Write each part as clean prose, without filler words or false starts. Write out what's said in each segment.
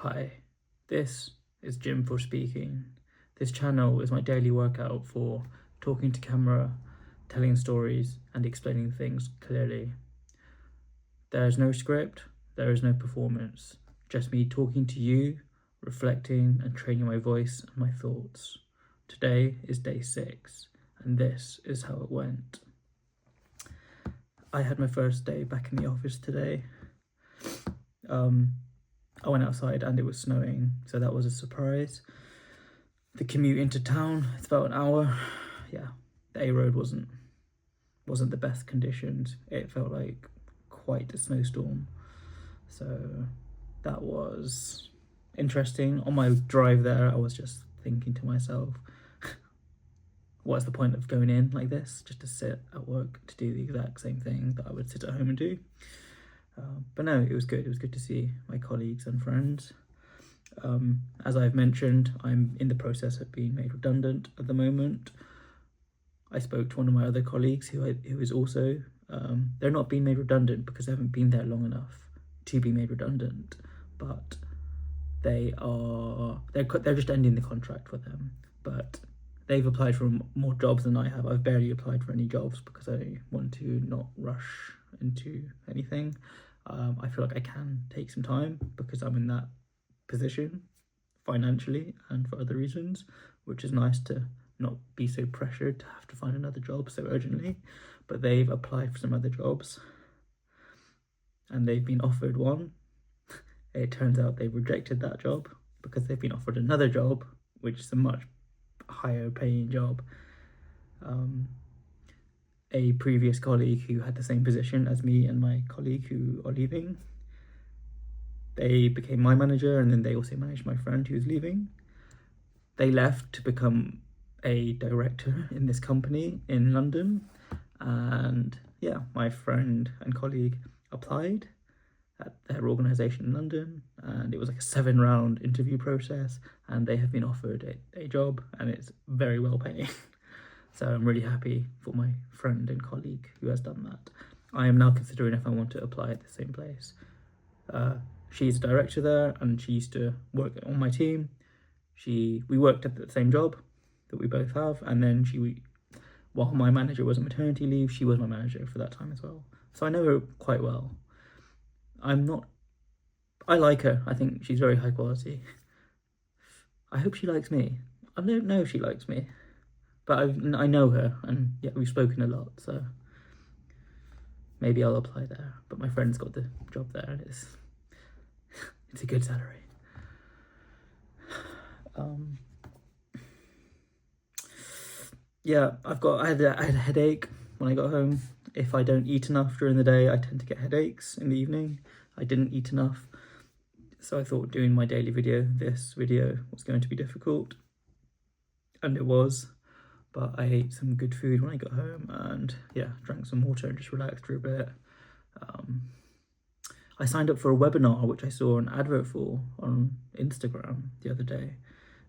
Hi, this is GymForSpeaking. This channel is my daily workout for talking to camera, telling stories, and explaining things clearly. There is no script, there is no performance, just me talking to you, reflecting and training my voice and my thoughts. Today is day 6, and this is how it went. I had my first day back in the office today. I went outside and it was snowing, so that was a surprise. The commute into town, it's about an hour. Yeah, the A road wasn't the best conditions. It felt like quite a snowstorm. So that was interesting. On my drive there, I was just thinking to myself, what's the point of going in like this? Just to sit at work to do the exact same thing that I would sit at home and do. But no, it was good. It was good to see my colleagues and friends. As I've mentioned, I'm in the process of being made redundant at the moment. I spoke to one of my other colleagues who is also, they're not being made redundant because they haven't been there long enough to be made redundant, but they're just ending the contract for them. But they've applied for more jobs than I have. I've barely applied for any jobs because I want to not rush into anything. I feel like I can take some time because I'm in that position financially and for other reasons, which is nice to not be so pressured to have to find another job so urgently. But they've applied for some other jobs and they've been offered one. It turns out they've rejected that job because they've been offered another job, which is a much higher paying job. A previous colleague who had the same position as me and my colleague who are leaving, they became my manager, and then they also managed my friend who's leaving. They left to become a director in this company in London, and yeah, my friend and colleague applied at their organisation in London, and it was like a 7-round interview process, and they have been offered a job, and it's very well paying. So I'm really happy for my friend and colleague who has done that. I am now considering if I want to apply at the same place. She's a director there and she used to work on my team. We worked at the same job that we both have, and then while my manager was on maternity leave, she was my manager for that time as well. So I know her quite well. I like her. I think she's very high quality. I hope she likes me. I don't know if she likes me, but I know her, and yeah, we've spoken a lot, so maybe I'll apply there. But my friend's got the job there, and it's a good salary. Yeah, I had a headache when I got home. If I don't eat enough during the day, I tend to get headaches in the evening. I didn't eat enough, so I thought doing my daily this video was going to be difficult, and it was. But I ate some good food when I got home, and yeah, drank some water and just relaxed for a bit. I signed up for a webinar, which I saw an advert for on Instagram the other day,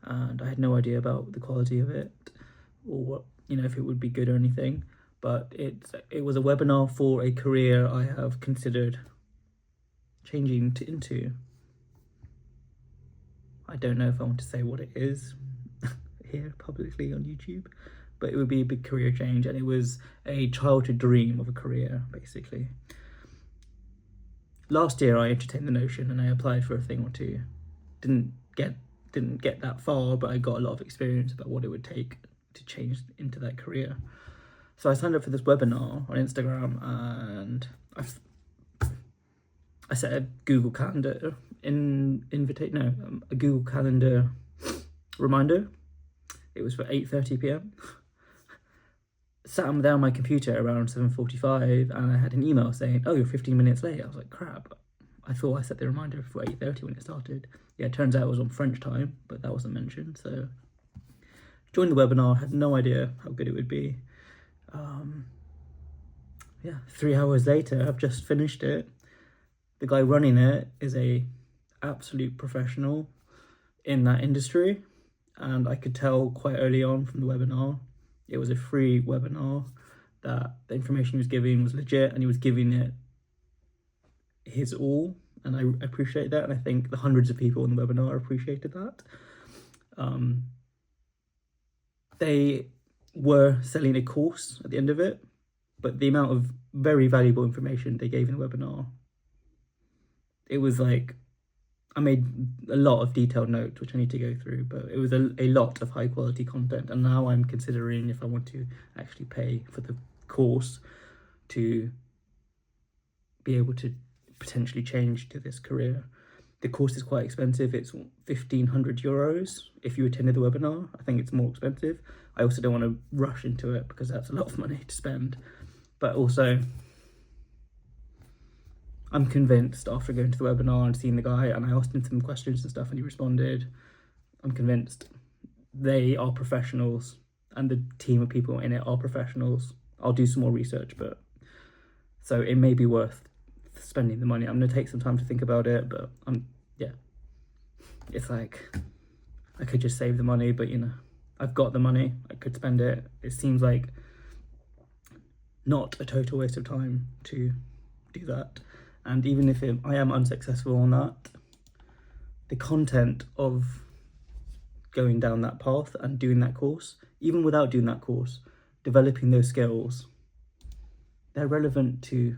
and I had no idea about the quality of it or what, if it would be good or anything. But it was a webinar for a career I have considered changing into. I don't know if I want to say what it is here publicly on YouTube, but it would be a big career change, and it was a childhood dream of a career, basically. Last year I entertained the notion and I applied for a thing or two. Didn't get that far, but I got a lot of experience about what it would take to change into that career. So I signed up for this webinar on Instagram, and I set a Google Calendar a Google Calendar reminder. It was for 8:30 p.m. Sat there on my computer around 7:45, and I had an email saying, "Oh, you're 15 minutes late." I was like, crap. I thought I set the reminder for 8:30 when it started. Yeah, it turns out it was on French time, but that wasn't mentioned. So joined the webinar, had no idea how good it would be. Yeah, 3 hours later, I've just finished it. The guy running it is a absolute professional in that industry, and I could tell quite early on from the webinar. It was a free webinar, that the information he was giving was legit, and he was giving it his all, and I appreciate that, and I think the hundreds of people in the webinar appreciated that. They were selling a course at the end of it, but the amount of very valuable information they gave in the webinar, it was like, I made a lot of detailed notes, which I need to go through, but it was a lot of high quality content. And now I'm considering if I want to actually pay for the course to be able to potentially change to this career. The course is quite expensive. It's 1,500 euros. If you attended the webinar, I think it's more expensive. I also don't want to rush into it because that's a lot of money to spend. But also, I'm convinced after going to the webinar and seeing the guy, and I asked him some questions and stuff and he responded, I'm convinced they are professionals and the team of people in it are professionals. I'll do some more research, but so it may be worth spending the money. I'm going to take some time to think about it, but it's like, I could just save the money, but you know, I've got the money, I could spend it. It seems like not a total waste of time to do that. And even if I am unsuccessful on that, the content of going down that path and doing that course, even without doing that course, developing those skills, they're relevant to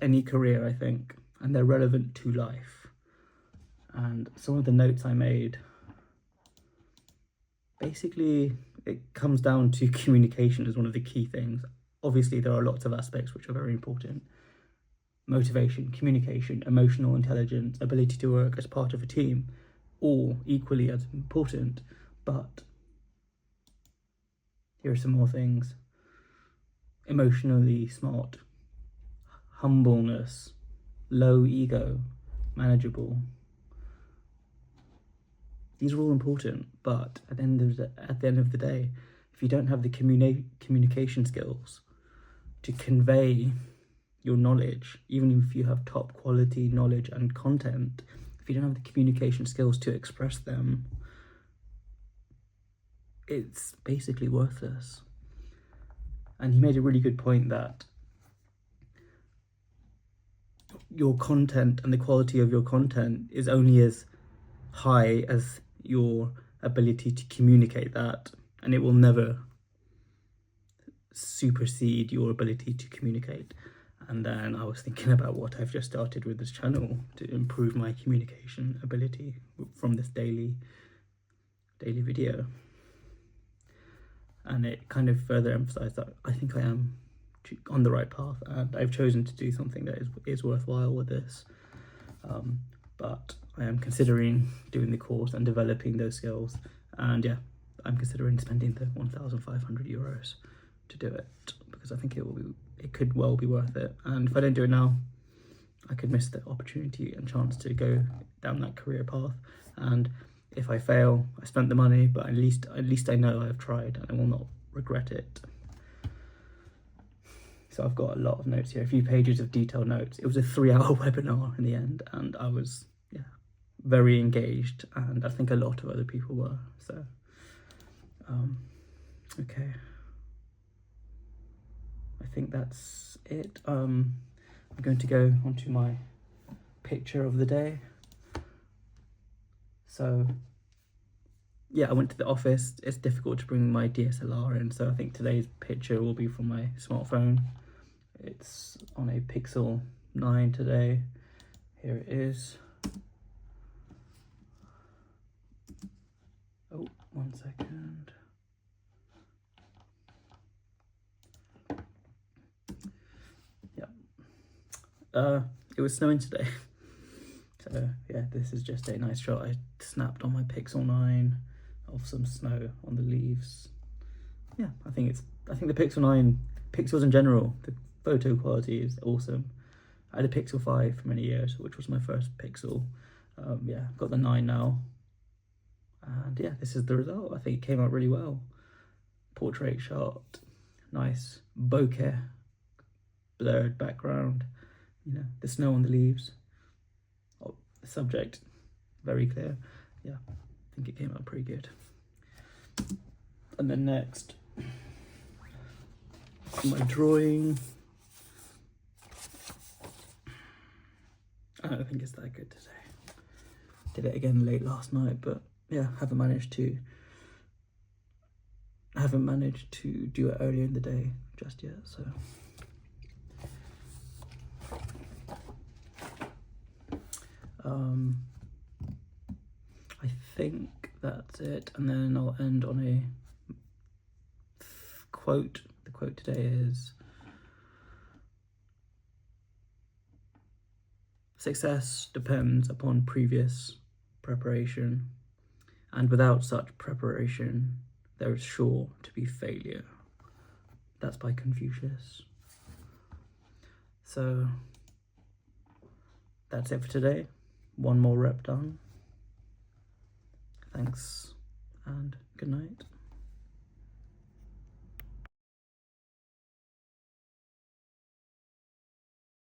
any career, I think, and they're relevant to life. And some of the notes I made, basically, it comes down to communication as one of the key things. Obviously, there are lots of aspects which are very important. Motivation, communication, emotional intelligence, ability to work as part of a team, all equally as important. But here are some more things. Emotionally smart, humbleness, low ego, manageable. These are all important, but at the end of the day, if you don't have the communication skills to convey your knowledge, even if you have top quality knowledge and content, if you don't have the communication skills to express them, it's basically worthless. And he made a really good point that your content and the quality of your content is only as high as your ability to communicate that, and it will never supersede your ability to communicate. And then I was thinking about what I've just started with this channel to improve my communication ability from this daily video. And it kind of further emphasized that I think I am on the right path, and I've chosen to do something that is worthwhile with this. But I am considering doing the course and developing those skills, and yeah, I'm considering spending the 1,500 euros to do it, because I think it could well be worth it. And if I don't do it now, I could miss the opportunity and chance to go down that career path. And if I fail, I spent the money, but at least I know I've tried and I will not regret it. So I've got a lot of notes here, a few pages of detailed notes. It was a 3-hour webinar in the end, and I was very engaged, and I think a lot of other people were. So okay, I think that's it. I'm going to go onto my picture of the day. So yeah, I went to the office. It's difficult to bring my DSLR in, so I think today's picture will be from my smartphone. It's on a Pixel 9 today. Here it is. Oh, 1 second. Yeah. It was snowing today. So yeah, this is just a nice shot I snapped on my Pixel 9 of some snow on the leaves. Yeah, I think the Pixel 9, pixels in general, the photo quality is awesome. I had a Pixel 5 for many years, which was my first Pixel. Yeah, got the 9 now. And yeah, this is the result. I think it came out really well. Portrait shot, nice bokeh, blurred background, you know, the snow on the leaves. Oh, the subject, very clear. Yeah, I think it came out pretty good. And then next, my drawing. I don't think it's that good today. Did it again late last night, but yeah, haven't managed to do it earlier in the day just yet, so. I think that's it, and then I'll end on a quote. The quote today is, "Success depends upon previous preparation, and without such preparation, there is sure to be failure." That's by Confucius. So that's it for today. One more rep done. Thanks and good night.